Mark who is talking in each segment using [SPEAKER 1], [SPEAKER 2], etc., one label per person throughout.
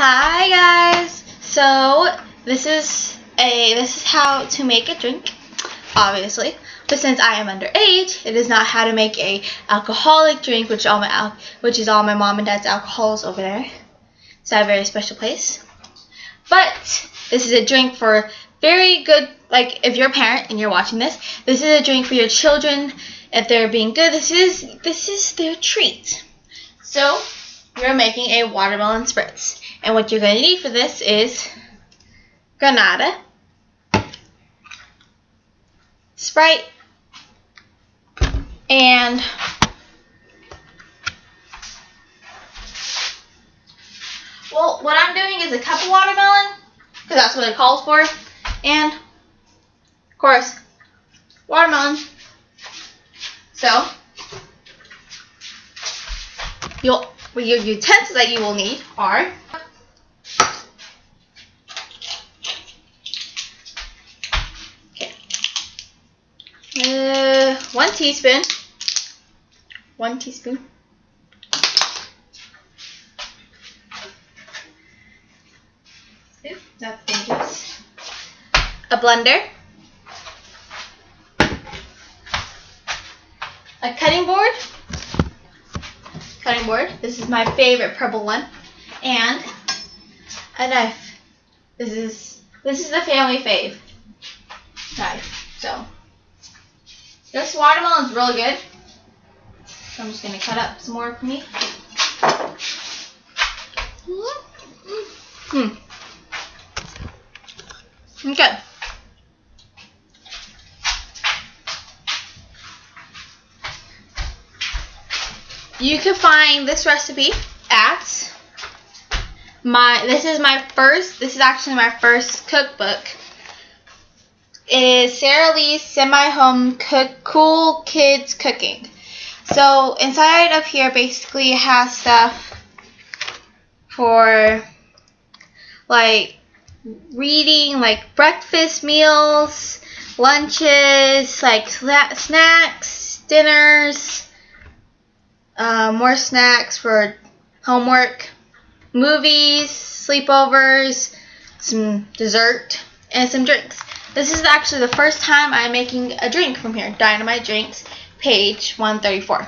[SPEAKER 1] Hi guys. So this is how to make a drink, obviously. But since I am underage, it is not how to make a alcoholic drink, which is all my mom and dad's alcohols over there. It's at a very special place. But this is a drink for very good, like if you're a parent and you're watching this is a drink for your children. If they're being good, this is their treat. So we're making a watermelon spritz. And what you're going to need for this is granada, Sprite, and well, what I'm doing is a cup of watermelon, because that's what it calls for, and of course, watermelon. So, your utensils that you will need are one teaspoon. Oops, that's dangerous. A blender, a cutting board. This is my favorite purple one, and a knife. This is the family fave knife. So this watermelon is really good. So I'm just gonna cut up some more for me. Okay. You can find this recipe at this is actually my first cookbook. It is Sara Lee's Semi-Home Cool Kids Cooking. So inside of here basically it has stuff for like reading, like breakfast meals, lunches, like snacks, dinners, more snacks for homework, movies, sleepovers, some dessert, and some drinks. This is actually the first time I'm making a drink from here. Dynamite Drinks, page 134.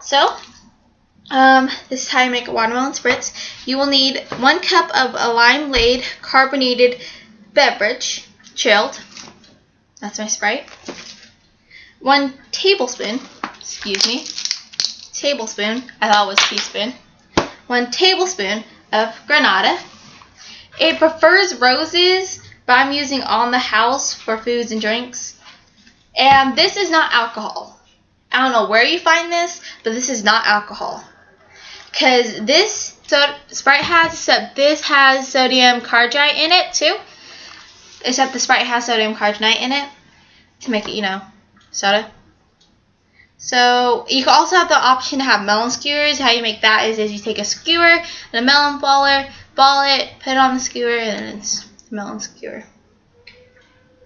[SPEAKER 1] So, this is how you make a watermelon spritz. You will need 1 cup of a lime-laid carbonated beverage, chilled. That's my Sprite. 1 tablespoon, I thought it was teaspoon. 1 tablespoon of granada. It prefers roses, but I'm using On the House for foods and drinks. And this is not alcohol. I don't know where you find this, but this is not alcohol. Because this Sprite has, except this has sodium carbonate in it too. Except the Sprite has sodium carbonate in it to make it, soda. So you can also have the option to have melon skewers. How you make that is you take a skewer and a melon baller, ball it, put it on the skewer, and then it's the melon skewer.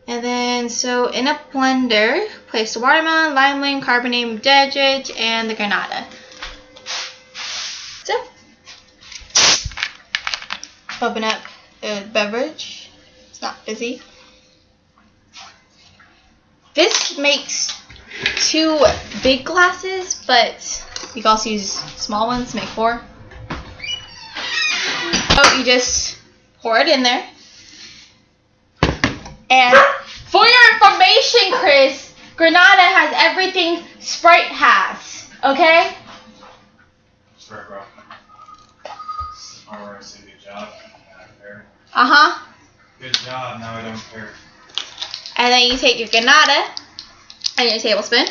[SPEAKER 1] And then, so in a blender, place the watermelon, lime carbonate beverage, and the granada. So, open up the beverage. It's not busy. This makes 2 big glasses, but you can also use small ones to make 4. So you just pour it in there. And for your information, Chris, granada has everything Sprite has. Okay?
[SPEAKER 2] Sprite, bro. This is the part where I say good job. I don't care. Good job. Now I don't care.
[SPEAKER 1] And then you take your granada and your tablespoon,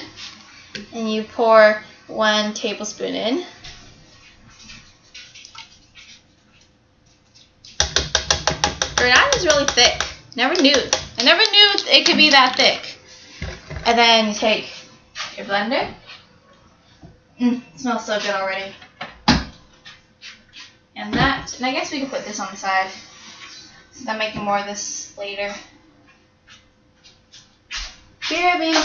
[SPEAKER 1] and you pour 1 tablespoon in. Granada is really thick. I never knew it could be that thick. And then you take your blender. It smells so good already. And I guess we can put this on the side, since I'm making more of this later. Here, baby.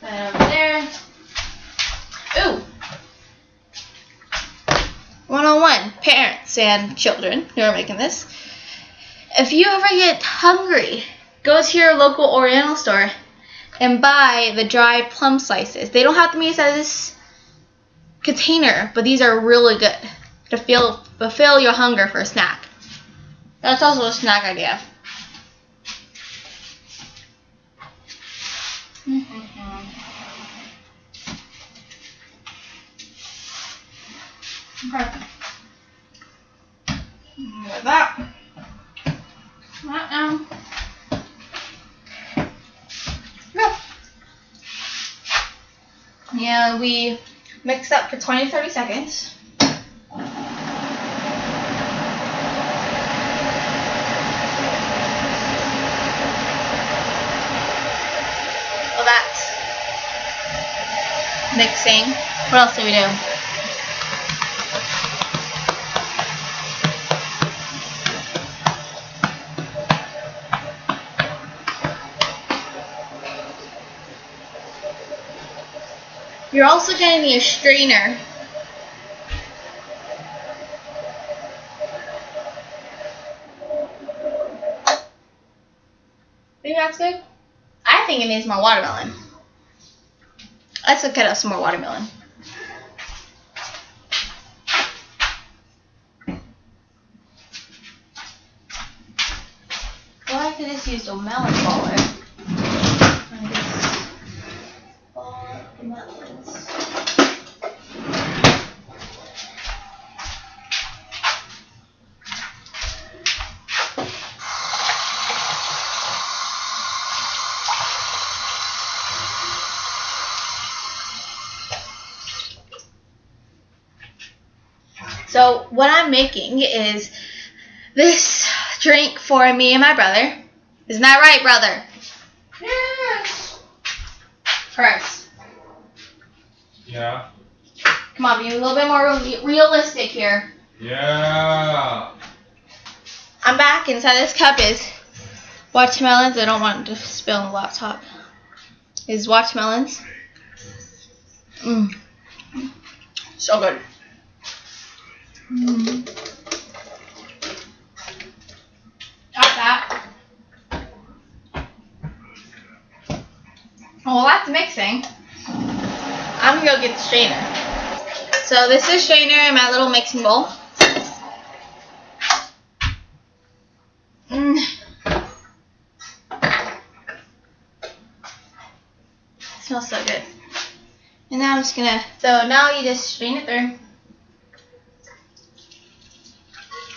[SPEAKER 1] Put it over there. Ooh. 101. parents and children who are making this, if you ever get hungry, go to your local Oriental store and buy the dried plum slices. They don't have to be inside this container, but these are really good to fulfill your hunger for a snack. That's also a snack idea. Okay. With that. Go. Yeah, we mix up for 20-30 seconds. Well, that's mixing. What else do we do? You're also going to need a strainer. Think that's good? I think it needs more watermelon. Let's cut up some more watermelon. Well, I could just use a melon baller. Melons. So what I'm making is this drink for me and my brother. Isn't that right, brother? Yes. First.
[SPEAKER 2] Yeah.
[SPEAKER 1] Come on, be a little bit more realistic here.
[SPEAKER 2] Yeah.
[SPEAKER 1] I'm back. Inside this cup is watermelons. I don't want it to spill on the laptop. Is watermelons. So good. Got that. Well, that's mixing. I'm gonna go get the strainer. So this is strainer in my little mixing bowl. Smells so good. And now I'm just gonna. So now you just strain it through.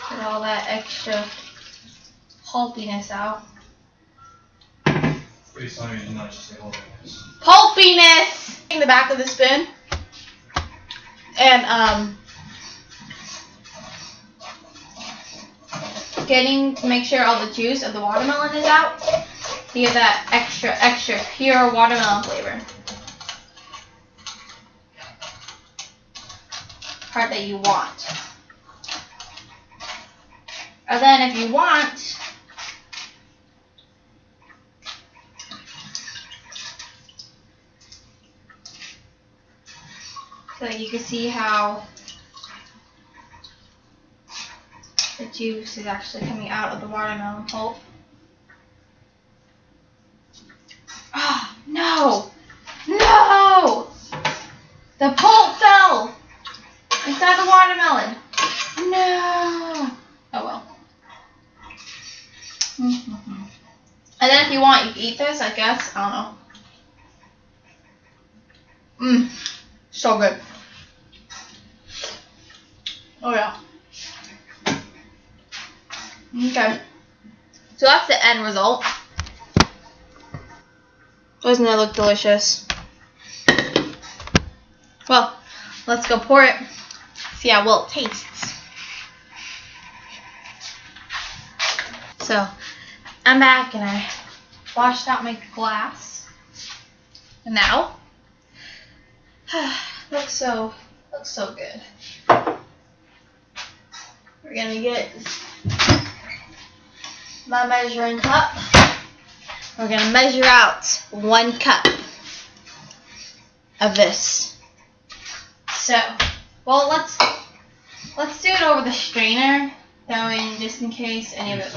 [SPEAKER 1] Get all that extra pulpiness out.
[SPEAKER 2] Please tell me you did not just say pulpiness.
[SPEAKER 1] Pulpiness! In the back of the spoon. And getting to make sure all the juice of the watermelon is out to get that extra pure watermelon flavor. Part that you want. And then if you want, so that you can see how the juice is actually coming out of the watermelon pulp. Oh, no! No! The pulp fell inside the watermelon. No! Oh well. And then if you want, you can eat this, I guess. I don't know. So good. Oh yeah. Okay. So that's the end result. Doesn't it look delicious? Well, let's go pour it. See how well it tastes. So, I'm back and I washed out my glass. And now, looks so good. We're gonna get my measuring cup. We're gonna measure out 1 cup of this. So, well, let's Let's do it over the strainer. That way, just in case any of it.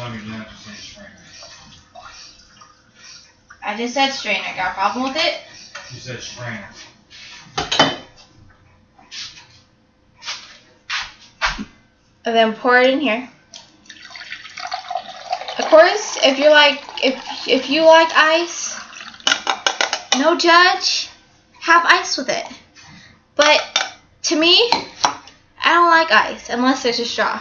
[SPEAKER 1] I just said strainer. Got a problem with it?
[SPEAKER 2] You said strainer.
[SPEAKER 1] And then pour it in here. Of course, if you like ice, no judge, have ice with it. But to me, I don't like ice unless there's a straw.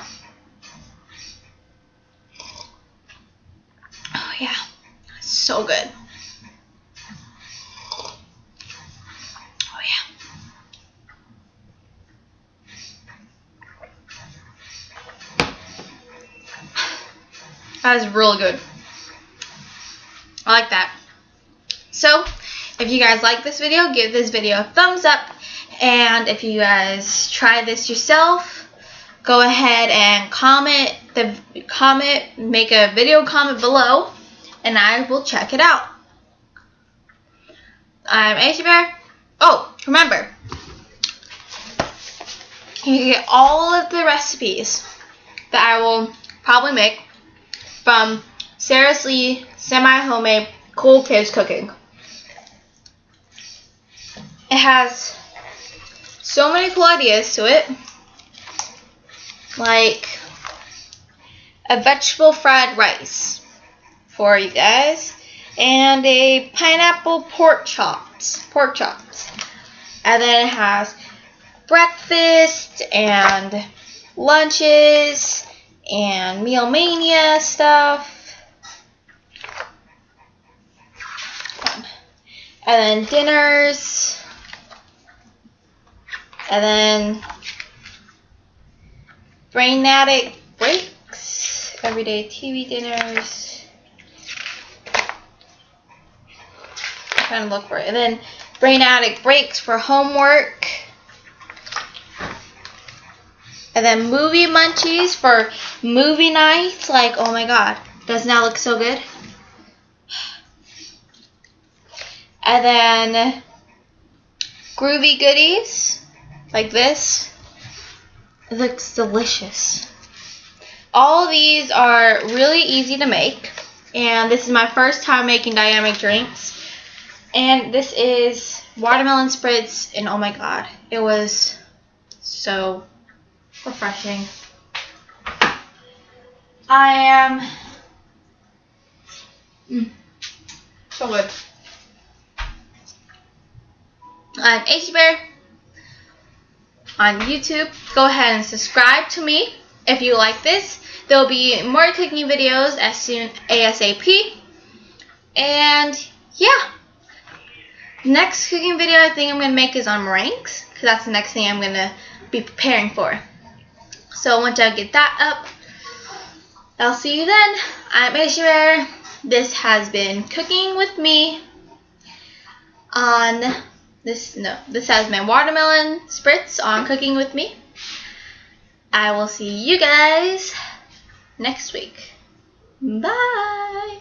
[SPEAKER 1] Oh yeah, so good. Oh yeah. That is really good. I like that. So, if you guys like this video, give this video a thumbs up. And if you guys try this yourself, go ahead and make a video comment below, and I will check it out. I'm Aisha Bear. Oh, remember, you can get all of the recipes that I will probably make from Sarah's Lee Semi-Homemade Cool Kids Cooking. It has so many cool ideas to it, like a vegetable fried rice for you guys, and a pineapple pork chops, and then it has breakfast and lunches and meal mania stuff, and then dinners, and then brain addict breaks, everyday TV dinners. I'm trying to look for it. And then brain addict breaks for homework. And then movie munchies for movie nights. Like, oh my god, doesn't that look so good? And then groovy goodies like this. It looks delicious. All of these are really easy to make, and this is my first time making dynamic drinks. And this is watermelon spritz, and oh my god, it was so refreshing. I am so good. I'm Aisha Bear on YouTube. Go ahead and subscribe to me if you like this. There will be more cooking videos as soon ASAP. And yeah, next cooking video I think I'm going to make is on meringues, because that's the next thing I'm going to be preparing for. So once I get that up, I'll see you then. I'm Aisha Bear. This has been Cooking with Me on this has been Watermelon Spritz on Cooking with Me. I will see you guys next week. Bye.